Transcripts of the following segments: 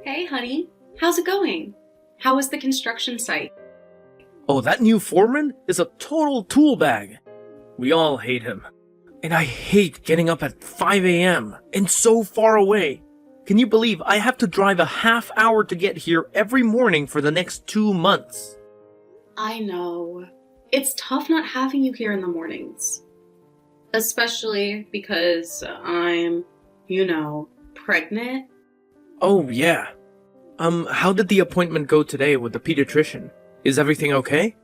Hey, honey. How's it going? How was the construction site? Oh, that new foreman is a total tool bag. We all hate him. And I hate getting up at 5 a.m. and so far away. Can you believe I have to drive a half hour to get here every morning for the next 2 months? I know. It's tough not having you here in the mornings. Especially because I'm, pregnant. Oh, yeah. How did the appointment go today with the pediatrician? Is everything okay?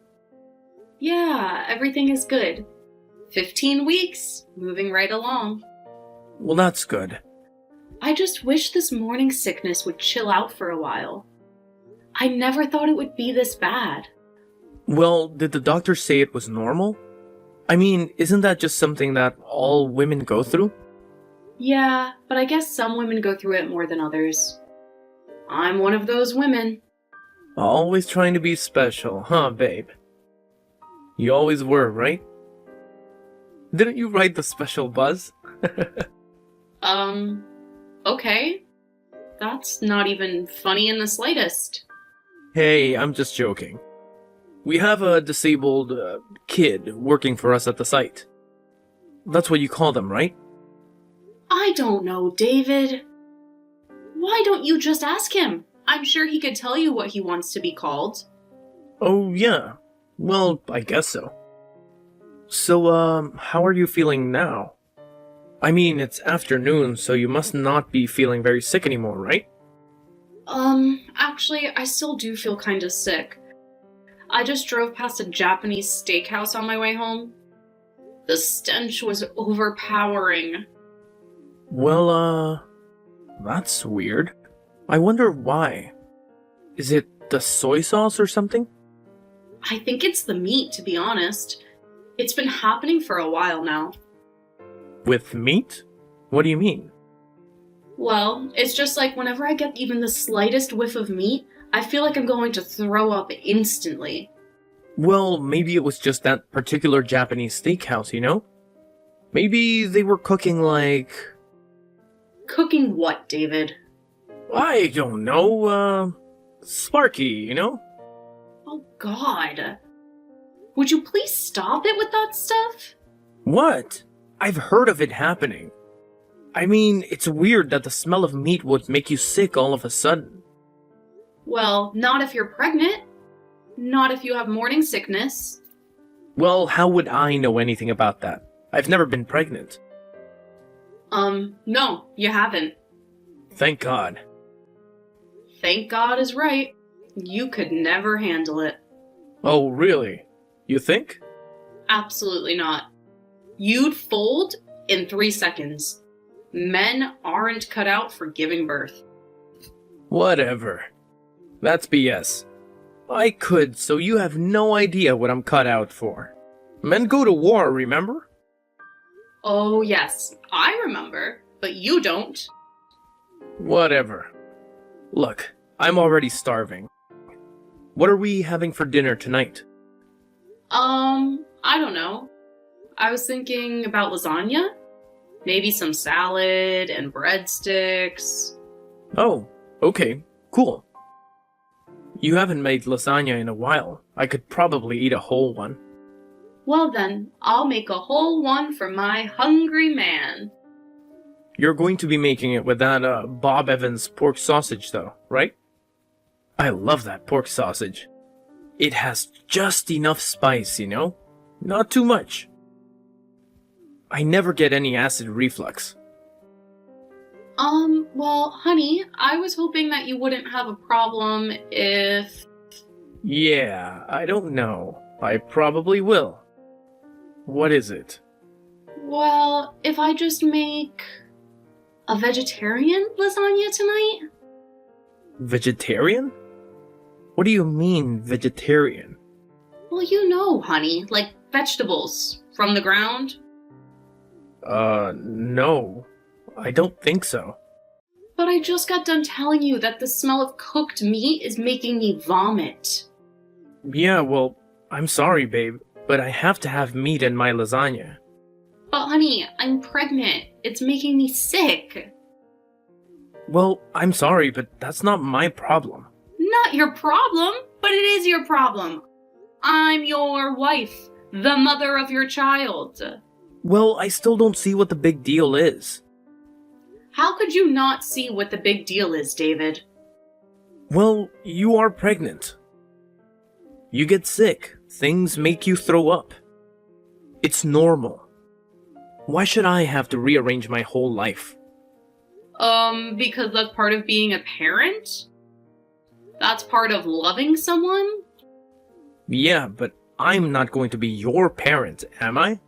Yeah, everything is good. 15 weeks, moving right along. Well, that's good. I just wish this morning sickness would chill out for a while. I never thought it would be this bad. Well, did the doctor say it was normal? I mean, isn't that just something that all women go through? Yeah, but I guess some women go through it more than others. I'm one of those women. Always trying to be special, huh, babe? You always were, right? Didn't you write the special buzz? Okay. That's not even funny in the slightest. Hey, I'm just joking. We have a disabled kid working for us at the site. That's what you call them, right? I don't know, David. Why don't you just ask him? I'm sure he could tell you what he wants to be called. Oh, yeah. Well, I guess so. So, how are you feeling now? I mean, it's afternoon, so you must not be feeling very sick anymore, right? Actually, I still do feel kinda sick. I just drove past a Japanese steakhouse on my way home. The stench was overpowering. Well, that's weird. I wonder why. Is it the soy sauce or something? I think it's the meat, to be honest. It's been happening for a while now. With meat? What do you mean? Well, it's just like whenever I get even the slightest whiff of meat, I feel like I'm going to throw up instantly. Well, maybe it was just that particular Japanese steakhouse, you know? Maybe they were cooking like... Cooking what, David? I don't know, sparky, you know? Oh, God. Would you please stop it with that stuff? What? I've heard of it happening. I mean, it's weird that the smell of meat would make you sick all of a sudden. Well, not if you're pregnant. Not if you have morning sickness. Well, how would I know anything about that? I've never been pregnant. No, you haven't. Thank God. Thank God is right. You could never handle it. Oh, really? You think? Absolutely not. You'd fold in 3 seconds. Men aren't cut out for giving birth. Whatever. That's BS. I could, so you have no idea what I'm cut out for. Men go to war, remember? Oh, yes, I remember, but you don't. Whatever. Look, I'm already starving. What are we having for dinner tonight? I don't know. I was thinking about lasagna. Maybe some salad and breadsticks. Oh, okay, cool. You haven't made lasagna in a while. I could probably eat a whole one. Well then, I'll make a whole one for my hungry man. You're going to be making it with that, Bob Evans pork sausage, though, right? I love that pork sausage. It has just enough spice, you know? Not too much. I never get any acid reflux. Well, honey, I was hoping that you wouldn't have a problem if... Yeah, I don't know. I probably will. What is it? Well, if I just make a vegetarian lasagna tonight? Vegetarian? What do you mean, vegetarian? Well, you know, honey, like vegetables from the ground. No. I don't think so. But I just got done telling you that the smell of cooked meat is making me vomit. Yeah, well, I'm sorry, babe, but I have to have meat in my lasagna. But honey, I'm pregnant. It's making me sick. Well, I'm sorry, but that's not my problem. Not your problem, but it is your problem. I'm your wife, the mother of your child. Well, I still don't see what the big deal is. How could you not see what the big deal is, David? Well, you are pregnant. You get sick. Things make you throw up. It's normal. Why should I have to rearrange my whole life? Because that's part of being a parent? That's part of loving someone? Yeah, but I'm not going to be your parent, am I?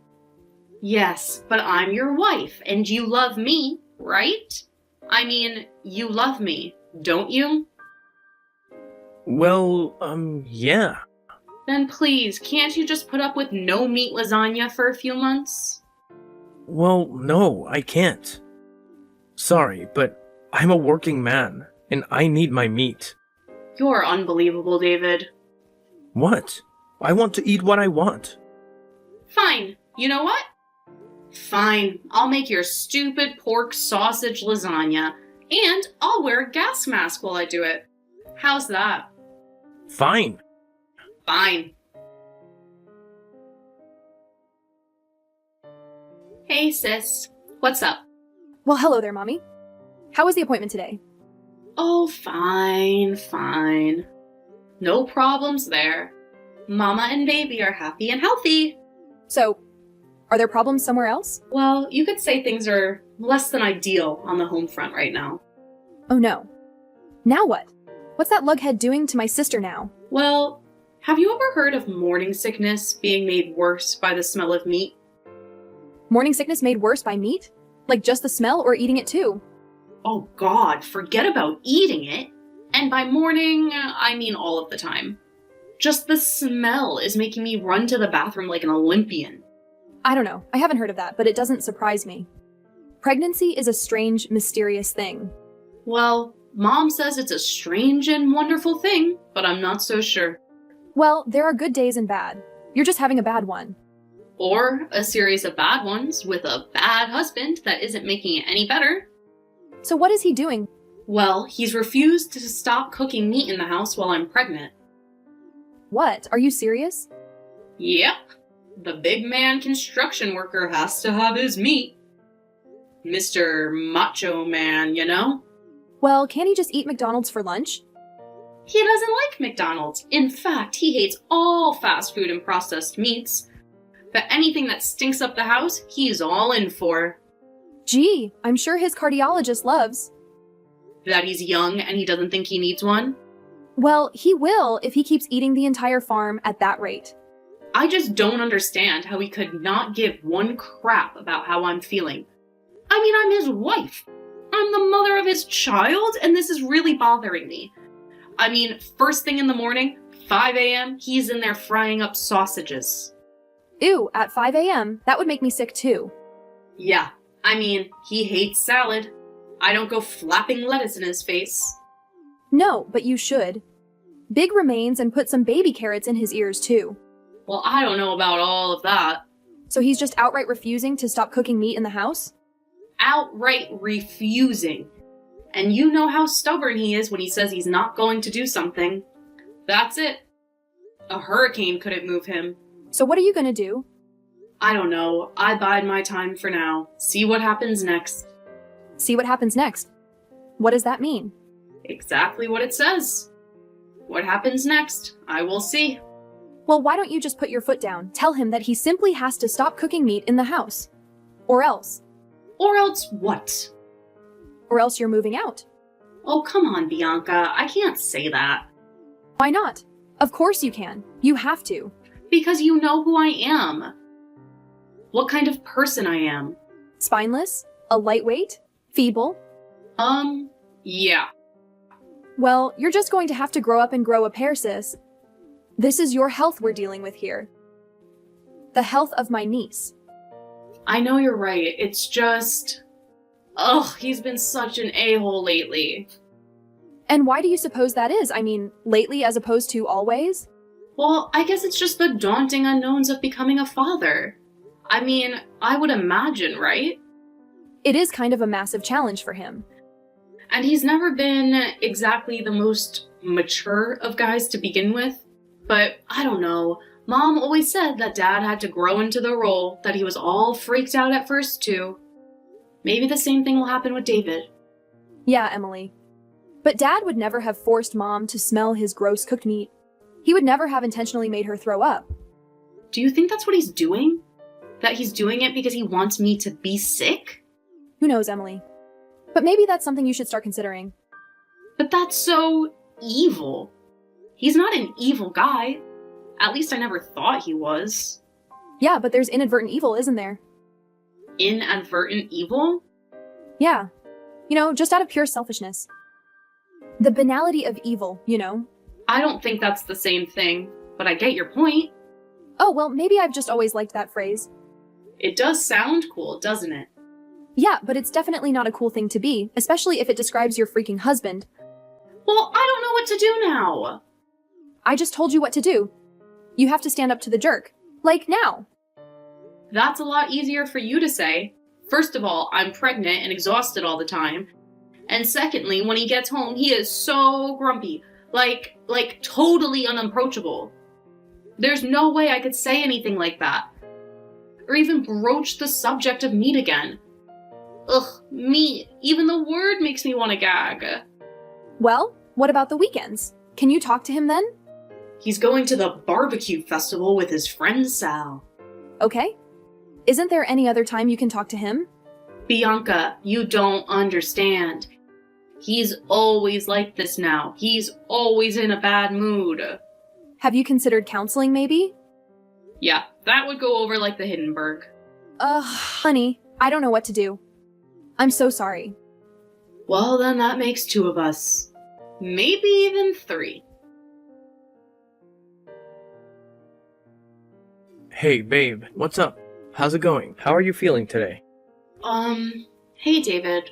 Yes, but I'm your wife, and you love me, right? I mean, you love me, don't you? Well, yeah. Then please, can't you just put up with no meat lasagna for a few months? Well, no, I can't. Sorry, but I'm a working man, and I need my meat. You're unbelievable, David. What? I want to eat what I want. Fine, you know what? Fine, I'll make your stupid pork sausage lasagna, and I'll wear a gas mask while I do it. How's that? Fine. Fine. Hey, sis. What's up? Well, hello there, Mommy. How was the appointment today? Oh, fine. No problems there. Mama and baby are happy and healthy. So, are there problems somewhere else? Well, you could say things are less than ideal on the home front right now. Oh no. Now what? What's that lughead doing to my sister now? Well, have you ever heard of morning sickness being made worse by the smell of meat? Morning sickness made worse by meat? Like just the smell or eating it too? Oh God, forget about eating it. And by morning, I mean all of the time. Just the smell is making me run to the bathroom like an Olympian. I don't know. I haven't heard of that, but it doesn't surprise me. Pregnancy is a strange, mysterious thing. Well, Mom says it's a strange and wonderful thing, but I'm not so sure. Well, there are good days and bad. You're just having a bad one. Or a series of bad ones with a bad husband that isn't making it any better. So what is he doing? Well, he's refused to stop cooking meat in the house while I'm pregnant. What? Are you serious? Yep. The big man construction worker has to have his meat. Mr. Macho Man, you know? Well, can't he just eat McDonald's for lunch? He doesn't like McDonald's. In fact, he hates all fast food and processed meats. But anything that stinks up the house, he's all in for. Gee, I'm sure his cardiologist loves. That he's young and he doesn't think he needs one? Well, he will if he keeps eating the entire farm at that rate. I just don't understand how he could not give one crap about how I'm feeling. I mean, I'm his wife. I'm the mother of his child, and this is really bothering me. I mean, first thing in the morning, 5 a.m., he's in there frying up sausages. Ew, at 5 a.m., that would make me sick too. Yeah, I mean, he hates salad. I don't go flapping lettuce in his face. No, but you should. Big remains and put some baby carrots in his ears too. Well, I don't know about all of that. So he's just outright refusing to stop cooking meat in the house? Outright refusing. And you know how stubborn he is when he says he's not going to do something. That's it. A hurricane couldn't move him. So what are you gonna do? I don't know. I bide my time for now. See what happens next. See what happens next. What does that mean? Exactly what it says. What happens next? I will see. Well, why don't you just put your foot down? Tell him that he simply has to stop cooking meat in the house. Or else. Or else what? Or else you're moving out. Oh, come on, Bianca. I can't say that. Why not? Of course you can. You have to. Because you know who I am. What kind of person I am. Spineless? A lightweight? Feeble? Yeah. Well, you're just going to have to grow up and grow a pair, sis. This is your health we're dealing with here. The health of my niece. I know you're right. It's just... Ugh, he's been such an a-hole lately. And why do you suppose that is? I mean, lately as opposed to always? Well, I guess it's just the daunting unknowns of becoming a father. I mean, I would imagine, right? It is kind of a massive challenge for him. And he's never been exactly the most mature of guys to begin with. But I don't know. Mom always said that Dad had to grow into the role, that he was all freaked out at first too. Maybe the same thing will happen with David. Yeah, Emily. But Dad would never have forced Mom to smell his gross cooked meat. He would never have intentionally made her throw up. Do you think that's what he's doing? That he's doing it because he wants me to be sick? Who knows, Emily? But maybe that's something you should start considering. But that's so evil. He's not an evil guy. At least I never thought he was. Yeah, but there's inadvertent evil, isn't there? Inadvertent evil? Yeah. Just out of pure selfishness. The banality of evil, I don't think that's the same thing, but I get your point. Oh, well, maybe I've just always liked that phrase. It does sound cool, doesn't it? Yeah, but it's definitely not a cool thing to be, especially if it describes your freaking husband. Well, I don't know what to do now. I just told you what to do. You have to stand up to the jerk. Like now. That's a lot easier for you to say. First of all, I'm pregnant and exhausted all the time. And secondly, when he gets home, he is so grumpy. Like totally unapproachable. There's no way I could say anything like that. Or even broach the subject of meat again. Ugh, meat. Even the word makes me want to gag. Well, what about the weekends? Can you talk to him then? He's going to the barbecue festival with his friend Sal. Okay. Isn't there any other time you can talk to him? Bianca, you don't understand. He's always like this now. He's always in a bad mood. Have you considered counseling, maybe? Yeah, that would go over like the Hindenburg. Honey, I don't know what to do. I'm so sorry. Well, then that makes 2 of us. Maybe even 3. Hey, babe, what's up? How's it going? How are you feeling today? Hey, David.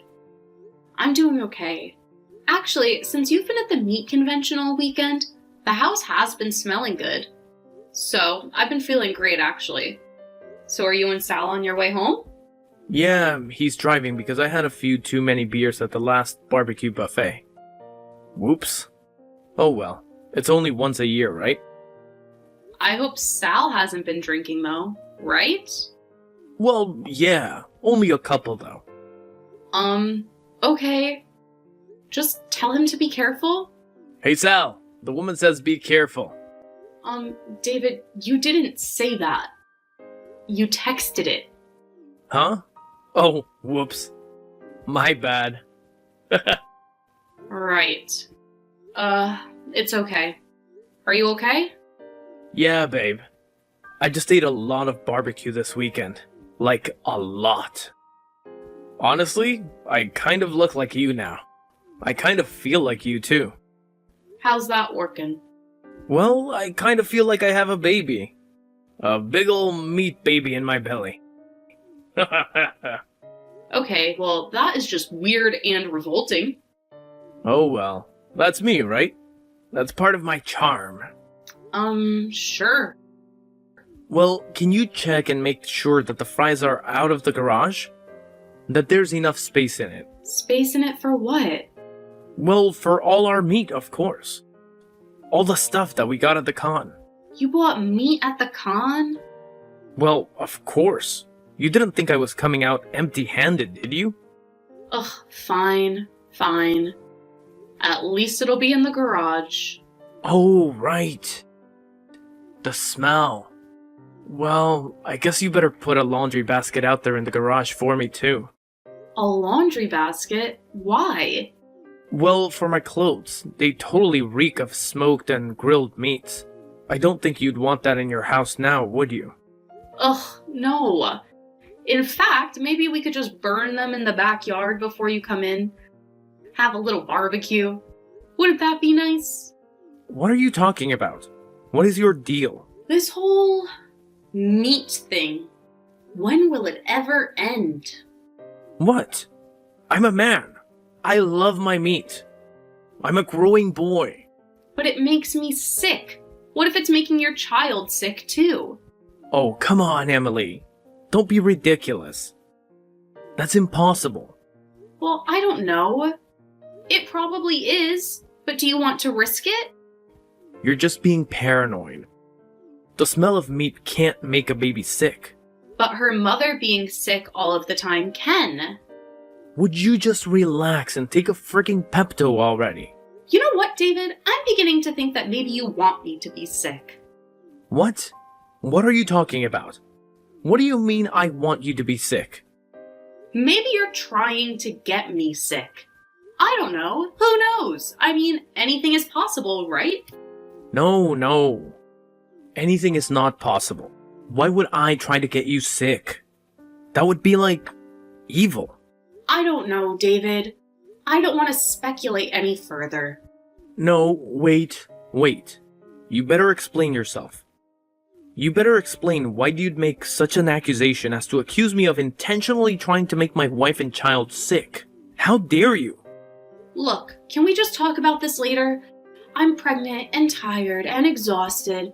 I'm doing okay. Actually, since you've been at the meat convention all weekend, the house has been smelling good. So, I've been feeling great, actually. So are you and Sal on your way home? Yeah, he's driving because I had a few too many beers at the last barbecue buffet. Whoops. Oh well, it's only once a year, right? I hope Sal hasn't been drinking, though, right? Well, yeah, only a couple though. Okay. Just tell him to be careful. Hey Sal, the woman says be careful. David, you didn't say that. You texted it. Huh? Oh, whoops. My bad. Right. It's okay. Are you okay? Yeah, babe. I just ate a lot of barbecue this weekend. Like, a lot. Honestly, I kind of look like you now. I kind of feel like you too. How's that working? Well, I kind of feel like I have a baby. A big ol' meat baby in my belly. Okay, well, that is just weird and revolting. Oh well, that's me, right? That's part of my charm. Sure. Well, can you check and make sure that the fries are out of the garage? That there's enough space in it. Space in it for what? Well, for all our meat, of course. All the stuff that we got at the con. You bought meat at the con? Well, of course. You didn't think I was coming out empty-handed, did you? Ugh, fine. At least it'll be in the garage. Oh, right. The smell. Well, I guess you better put a laundry basket out there in the garage for me, too. A laundry basket? Why? Well, for my clothes. They totally reek of smoked and grilled meats. I don't think you'd want that in your house now, would you? Ugh, no. In fact, maybe we could just burn them in the backyard before you come in. Have a little barbecue. Wouldn't that be nice? What are you talking about? What is your deal? This whole meat thing. When will it ever end? What? I'm a man. I love my meat. I'm a growing boy. But it makes me sick. What if it's making your child sick too? Oh, come on, Emily. Don't be ridiculous. That's impossible. Well, I don't know. It probably is, but do you want to risk it? You're just being paranoid. The smell of meat can't make a baby sick. But her mother being sick all of the time can. Would you just relax and take a freaking Pepto already? You know what, David? I'm beginning to think that maybe you want me to be sick. What? What are you talking about? What do you mean I want you to be sick? Maybe you're trying to get me sick. I don't know. Who knows? I mean, anything is possible, right? No. Anything is not possible. Why would I try to get you sick? That would be like evil. I don't know, David. I don't want to speculate any further. No, wait. You better explain yourself. You better explain why you'd make such an accusation as to accuse me of intentionally trying to make my wife and child sick. How dare you? Look, can we just talk about this later? I'm pregnant and tired and exhausted,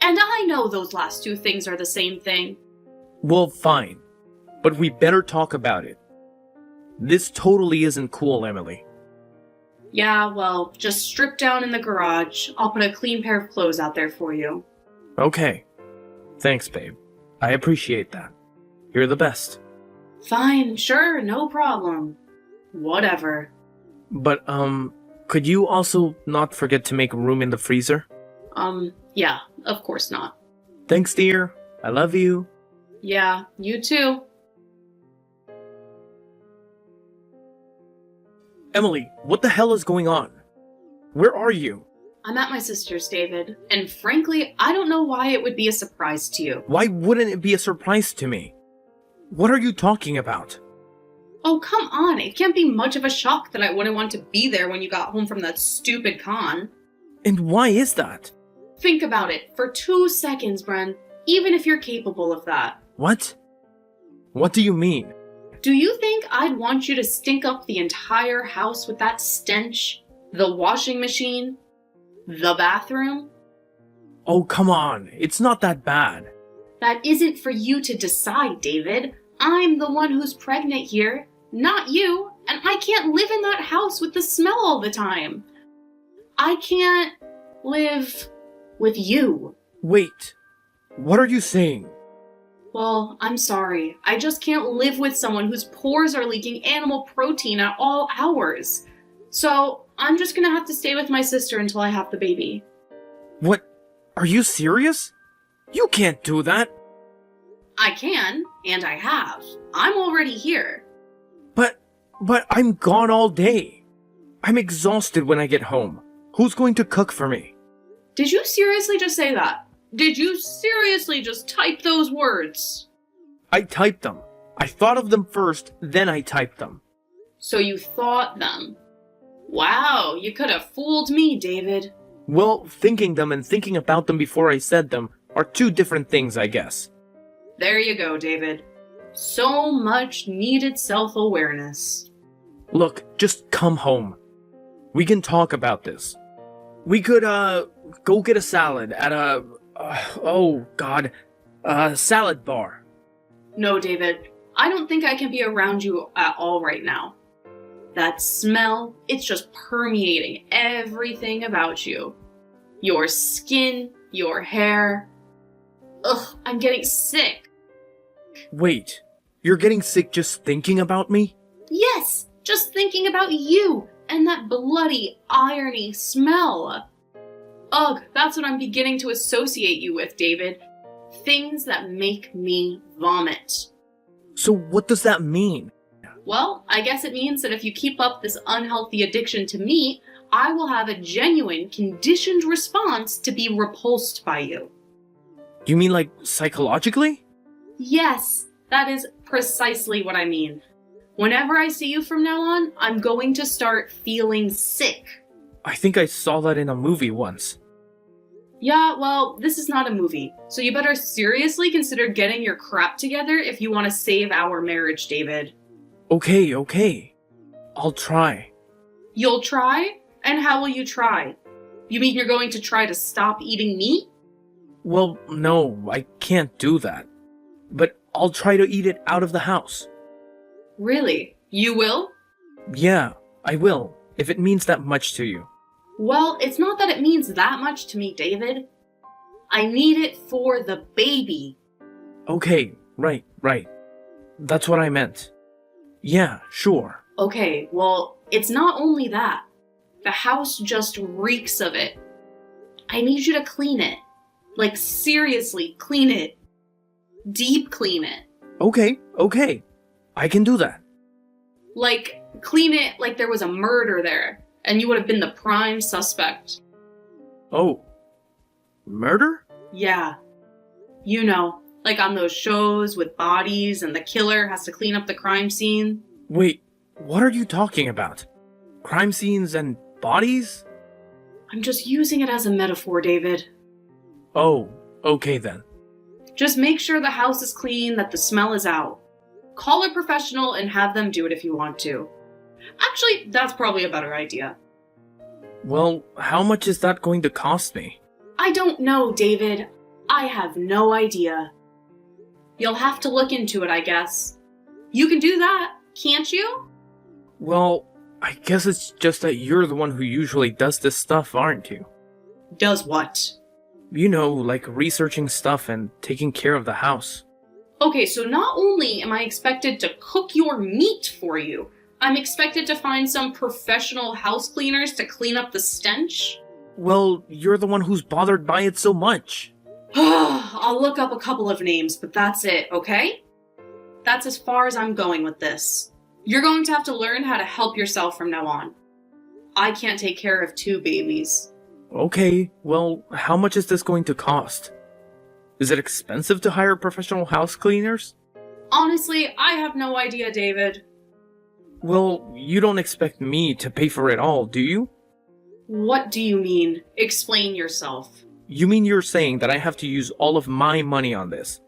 and I know those last two things are the same thing. Well, fine. But we better talk about it. This totally isn't cool, Emily. Yeah, well, just strip down in the garage. I'll put a clean pair of clothes out there for you. Okay. Thanks, babe. I appreciate that. You're the best. Fine, sure, no problem. Whatever. But, could you also not forget to make room in the freezer? Yeah, of course not. Thanks, dear. I love you. Yeah, you too. Emily, what the hell is going on? Where are you? I'm at my sister's, David, and frankly, I don't know why it would be a surprise to you. Why wouldn't it be a surprise to me? What are you talking about? Oh, come on, it can't be much of a shock that I wouldn't want to be there when you got home from that stupid con. And why is that? Think about it for 2 seconds, Bren, even if you're capable of that. What? What do you mean? Do you think I'd want you to stink up the entire house with that stench? The washing machine? The bathroom? Oh, come on. It's not that bad. That isn't for you to decide, David. I'm the one who's pregnant here, not you, and I can't live in that house with the smell all the time. I can't live with you. Wait. What are you saying? Well, I'm sorry. I just can't live with someone whose pores are leaking animal protein at all hours. So, I'm just gonna have to stay with my sister until I have the baby. What? Are you serious? You can't do that. I can, and I have. I'm already here. But I'm gone all day. I'm exhausted when I get home. Who's going to cook for me? Did you seriously just say that? Did you seriously just type those words? I typed them. I thought of them first, then I typed them. So you thought them. Wow, you could have fooled me, David. Well, thinking them and thinking about them before I said them are two different things, I guess. There you go, David. So much needed self-awareness. Look, just come home. We can talk about this. We could, go get a salad at a, salad bar. No, David. I don't think I can be around you at all right now. That smell, it's just permeating everything about you. Your skin, your hair. Ugh, I'm getting sick. Wait, you're getting sick just thinking about me? Yes, just thinking about you and that bloody, irony smell. Ugh, that's what I'm beginning to associate you with, David. Things that make me vomit. So what does that mean? Well, I guess it means that if you keep up this unhealthy addiction to meat, I will have a genuine, conditioned response to be repulsed by you. You mean like psychologically? Yes, that is precisely what I mean. Whenever I see you from now on, I'm going to start feeling sick. I think I saw that in a movie once. Yeah, well, this is not a movie, so you better seriously consider getting your crap together if you want to save our marriage, David. Okay. I'll try. You'll try? And how will you try? You mean you're going to try to stop eating meat? Well, no, I can't do that. But I'll try to eat it out of the house. Really? You will? Yeah, I will. if it means that much to you. Well, it's not that it means that much to me, David. I need it for the baby. Okay, right. That's what I meant. Yeah, sure. Okay, well, it's not only that. The house just reeks of it. I need you to clean it. Like, seriously, clean it. Deep clean it. Okay. I can do that. Like, clean it like there was a murder there, and you would have been the prime suspect. Oh. Murder? Yeah. You know, like on those shows with bodies and the killer has to clean up the crime scene. Wait, what are you talking about? Crime scenes and bodies? I'm just using it as a metaphor, David. Oh, okay then. Just make sure the house is clean, that the smell is out. Call a professional and have them do it if you want to. Actually, that's probably a better idea. Well, how much is that going to cost me? I don't know, David. I have no idea. You'll have to look into it, I guess. You can do that, can't you? Well, I guess it's just that you're the one who usually does this stuff, aren't you? Does what? You know, like researching stuff and taking care of the house. Okay, so not only am I expected to cook your meat for you, I'm expected to find some professional house cleaners to clean up the stench? Well, you're the one who's bothered by it so much. I'll look up a couple of names, but that's it, okay? That's as far as I'm going with this. You're going to have to learn how to help yourself from now on. I can't take care of 2 babies. Okay, well, how much is this going to cost? Is it expensive to hire professional house cleaners? Honestly, I have no idea, David. Well, you don't expect me to pay for it all, do you? What do you mean? Explain yourself. You mean you're saying that I have to use all of my money on this?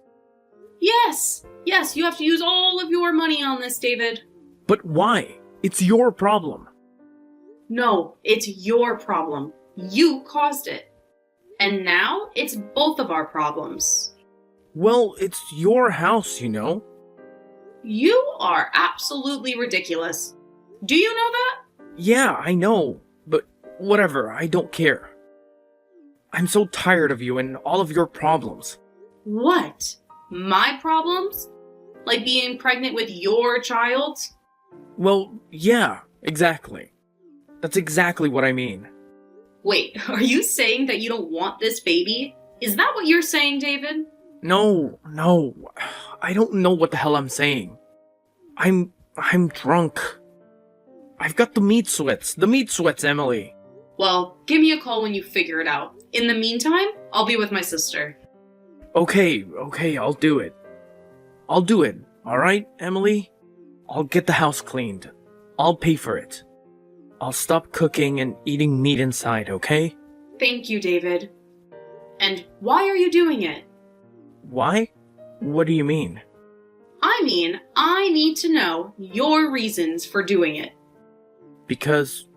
Yes, you have to use all of your money on this, David. But why? It's your problem. No, it's your problem. You caused it. And now it's both of our problems. Well, it's your house, you know. You are absolutely ridiculous. Do you know that? Yeah, I know, but whatever, I don't care. I'm so tired of you and all of your problems. What? My problems? Like being pregnant with your child? Well, yeah, exactly. That's exactly what I mean. Wait, are you saying that you don't want this baby? Is that what you're saying, David? No. I don't know what the hell I'm saying. I'm drunk. I've got the meat sweats, Emily. Well, give me a call when you figure it out. In the meantime, I'll be with my sister. Okay, I'll do it. Alright, Emily? I'll get the house cleaned. I'll pay for it. I'll stop cooking and eating meat inside, okay? Thank you, David. And why are you doing it? Why? What do you mean? I mean, I need to know your reasons for doing it. Because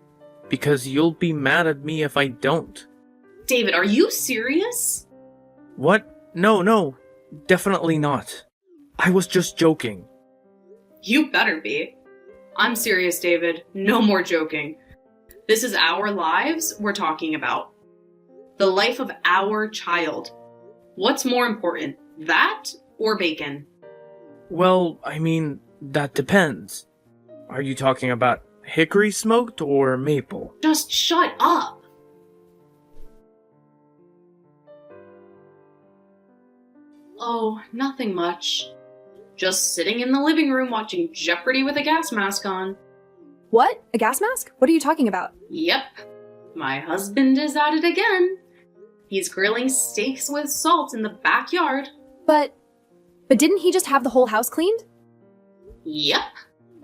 you'll be mad at me if I don't. David, are you serious? What? No, definitely not. I was just joking. You better be. I'm serious, David. No more joking. This is our lives we're talking about. The life of our child. What's more important, that or bacon? Well, I mean, that depends. Are you talking about hickory smoked or maple? Just shut up! Oh, nothing much. Just sitting in the living room watching Jeopardy with a gas mask on. What? A gas mask? What are you talking about? Yep. My husband is at it again. He's grilling steaks with salt in the backyard. But didn't he just have the whole house cleaned? Yep.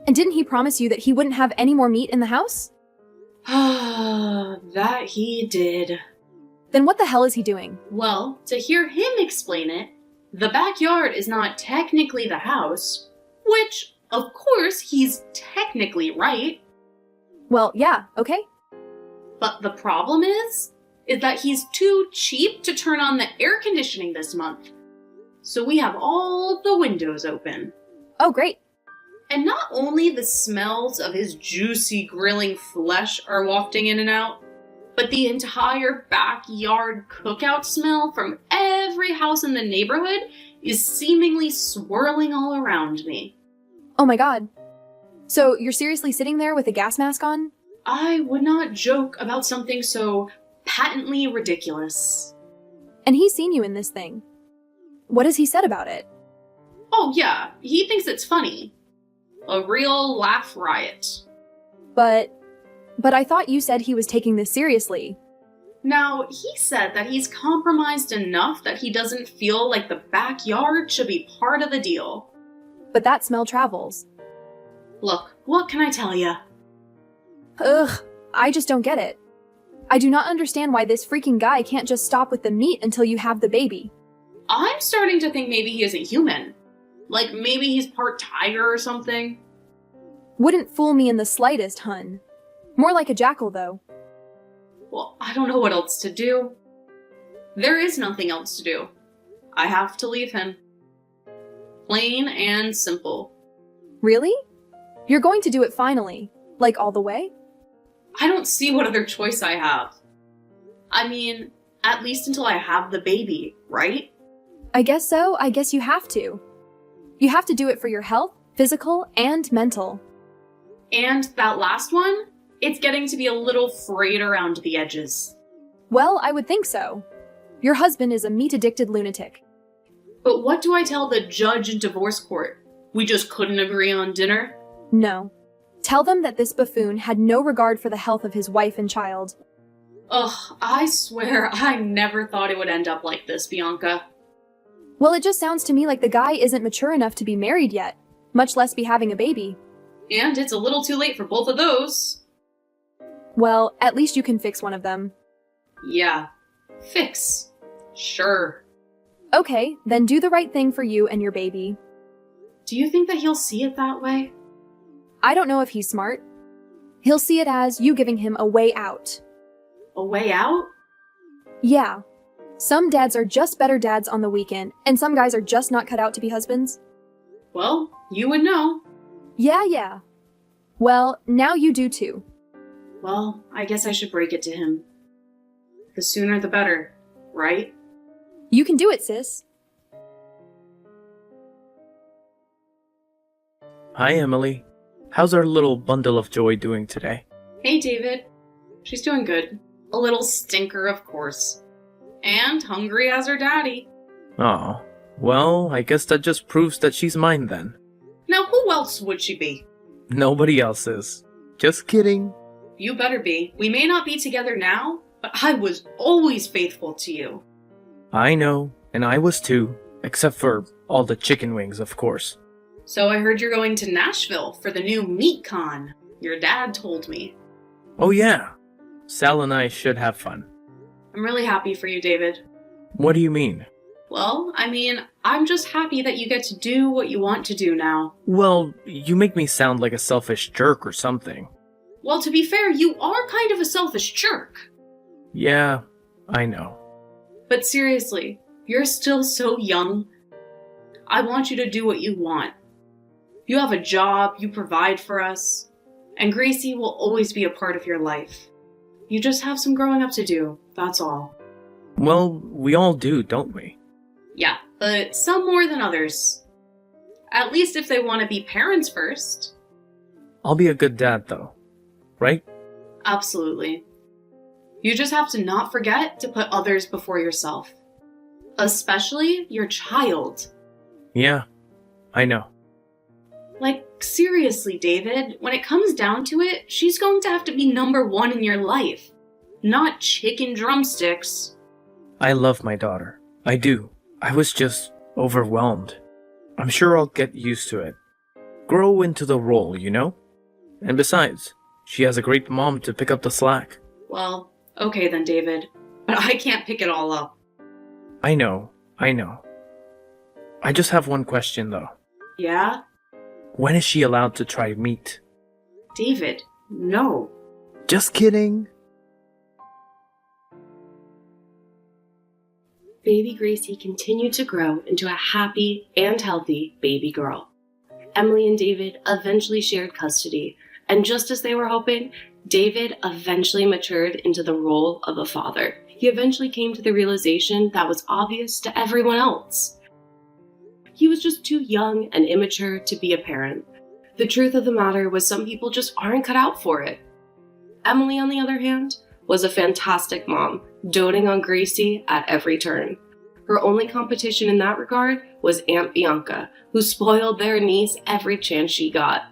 And didn't he promise you that he wouldn't have any more meat in the house? That he did. Then what the hell is he doing? Well, to hear him explain it, the backyard is not technically the house, which, of course, he's technically right. Well, yeah, okay. But the problem is that he's too cheap to turn on the air conditioning this month. So we have all the windows open. Oh, great. And not only the smells of his juicy grilling flesh are wafting in and out, but the entire backyard cookout smell from every house in the neighborhood is seemingly swirling all around me. Oh my god. So you're seriously sitting there with a gas mask on? I would not joke about something so patently ridiculous. And he's seen you in this thing. What has he said about it? Oh yeah, he thinks it's funny. A real laugh riot. But I thought you said he was taking this seriously. Now, he said that he's compromised enough that he doesn't feel like the backyard should be part of the deal. But that smell travels. Look, what can I tell ya? Ugh, I just don't get it. I do not understand why this freaking guy can't just stop with the meat until you have the baby. I'm starting to think maybe he isn't human. Like maybe he's part tiger or something. Wouldn't fool me in the slightest, hun. More like a jackal, though. Well, I don't know what else to do. There is nothing else to do. I have to leave him. Plain and simple. Really? You're going to do it finally? Like all the way? I don't see what other choice I have. I mean, at least until I have the baby, right? I guess so. I guess you have to. You have to do it for your health, physical, and mental. And that last one? It's getting to be a little frayed around the edges. Well, I would think so. Your husband is a meat-addicted lunatic. But what do I tell the judge in divorce court? We just couldn't agree on dinner? No. Tell them that this buffoon had no regard for the health of his wife and child. Ugh, I swear I never thought it would end up like this, Bianca. Well, it just sounds to me like the guy isn't mature enough to be married yet, much less be having a baby. And it's a little too late for both of those. Well, at least you can fix one of them. Yeah. Fix. Sure. Okay, then do the right thing for you and your baby. Do you think that he'll see it that way? I don't know if he's smart. He'll see it as you giving him a way out. A way out? Yeah. Some dads are just better dads on the weekend, and some guys are just not cut out to be husbands. Well, you would know. Yeah. Well, now you do too. Well, I guess I should break it to him. The sooner the better, right? You can do it, sis. Hi, Emily. How's our little bundle of joy doing today? Hey, David. She's doing good. A little stinker, of course. And hungry as her daddy. Oh, well, I guess that just proves that she's mine then. Now, who else would she be? Nobody else is. Just kidding. You better be. We may not be together now, but I was always faithful to you. I know, and I was too. Except for all the chicken wings, of course. So I heard you're going to Nashville for the new Meat Con. Your dad told me. Oh yeah. Sal and I should have fun. I'm really happy for you, David. What do you mean? Well, I mean, I'm just happy that you get to do what you want to do now. Well, you make me sound like a selfish jerk or something. Well, to be fair, you are kind of a selfish jerk. Yeah, I know. But seriously, you're still so young. I want you to do what you want. You have a job, you provide for us, and Gracie will always be a part of your life. You just have some growing up to do, that's all. Well, we all do, don't we? Yeah, but some more than others. At least if they want to be parents first. I'll be a good dad, though. Right? Absolutely. You just have to not forget to put others before yourself. Especially your child. Yeah, I know. Like, seriously, David, when it comes down to it, she's going to have to be number one in your life. Not chicken drumsticks. I love my daughter. I do. I was just overwhelmed. I'm sure I'll get used to it. Grow into the role, you know? And besides, she has a great mom to pick up the slack. Well, okay then, David. But I can't pick it all up. I know. I just have one question, though. Yeah? When is she allowed to try meat? David, no. Just kidding. Baby Gracie continued to grow into a happy and healthy baby girl. Emily and David eventually shared custody, and just as they were hoping, David eventually matured into the role of a father. He eventually came to the realization that was obvious to everyone else. He was just too young and immature to be a parent. The truth of the matter was some people just aren't cut out for it. Emily, on the other hand, was a fantastic mom, doting on Gracie at every turn. Her only competition in that regard was Aunt Bianca, who spoiled their niece every chance she got.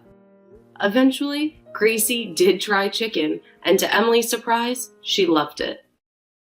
Eventually, Gracie did try chicken, and to Emily's surprise, she loved it.